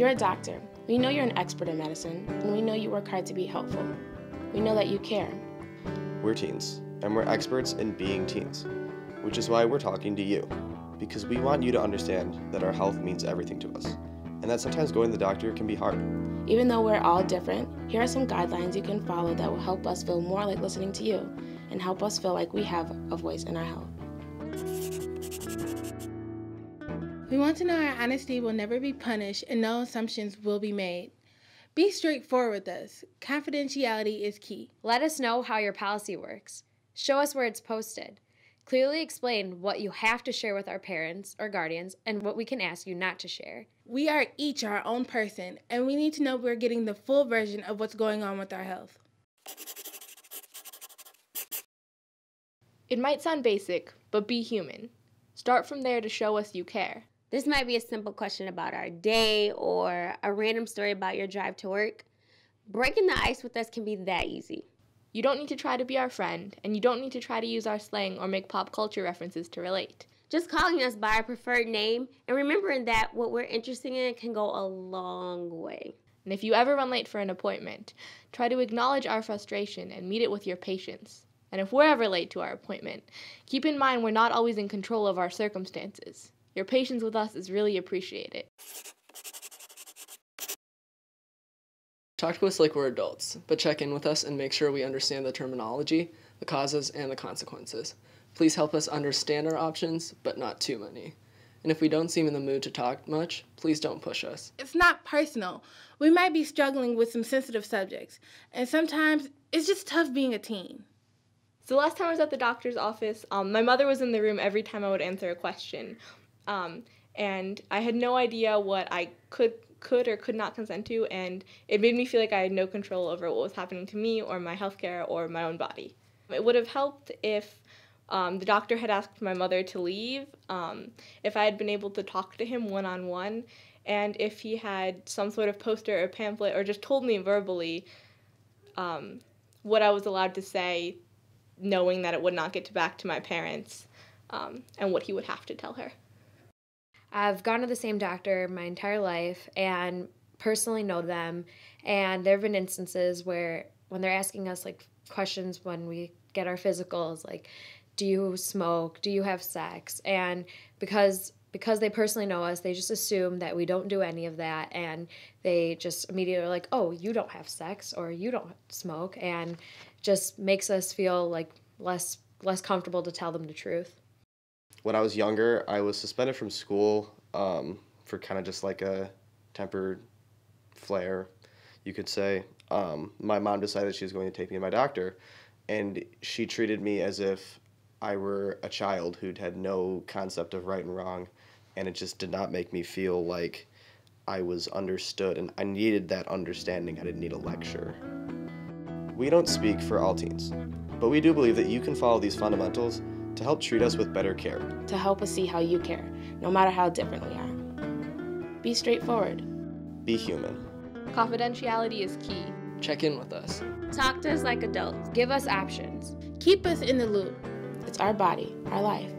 You're a doctor. We know you're an expert in medicine, and we know you work hard to be helpful. We know that you care. We're teens, and we're experts in being teens, which is why we're talking to you, because we want you to understand that our health means everything to us, and that sometimes going to the doctor can be hard. Even though we're all different, here are some guidelines you can follow that will help us feel more like listening to you and help us feel like we have a voice in our health. We want to know our honesty will never be punished and no assumptions will be made. Be straightforward with us. Confidentiality is key. Let us know how your policy works. Show us where it's posted. Clearly explain what you have to share with our parents or guardians and what we can ask you not to share. We are each our own person, and we need to know we're getting the full version of what's going on with our health. It might sound basic, but be human. Start from there to show us you care. This might be a simple question about our day or a random story about your drive to work. Breaking the ice with us can be that easy. You don't need to try to be our friend, and you don't need to try to use our slang or make pop culture references to relate. Just calling us by our preferred name and remembering that what we're interested in can go a long way. And if you ever run late for an appointment, try to acknowledge our frustration and meet it with your patience. And if we're ever late to our appointment, keep in mind we're not always in control of our circumstances. Your patience with us is really appreciated. Talk to us like we're adults, but check in with us and make sure we understand the terminology, the causes, and the consequences. Please help us understand our options, but not too many. And if we don't seem in the mood to talk much, please don't push us. It's not personal. We might be struggling with some sensitive subjects, and sometimes it's just tough being a teen. So last time I was at the doctor's office, my mother was in the room every time I would answer a question. And I had no idea what I could or could not consent to, and it made me feel like I had no control over what was happening to me or my healthcare or my own body. It would have helped if the doctor had asked my mother to leave, if I had been able to talk to him one-on-one, and if he had some sort of poster or pamphlet or just told me verbally what I was allowed to say, knowing that it would not get back to my parents, and what he would have to tell her. I've gone to the same doctor my entire life and personally know them, and there have been instances where when they're asking us like questions when we get our physicals, like, do you smoke, do you have sex, and because they personally know us, they just assume that we don't do any of that, and they just immediately are like, oh, you don't have sex or you don't smoke, and just makes us feel like less comfortable to tell them the truth. When I was younger, I was suspended from school for kind of just like a tempered flare, you could say. My mom decided she was going to take me to my doctor, and she treated me as if I were a child who'd had no concept of right and wrong, and it just did not make me feel like I was understood, and I needed that understanding. I didn't need a lecture. We don't speak for all teens, but we do believe that you can follow these fundamentals to help treat us with better care. To help us see how you care, no matter how different we are. Be straightforward. Be human. Confidentiality is key. Check in with us. Talk to us like adults. Give us options. Keep us in the loop. It's our body, our life.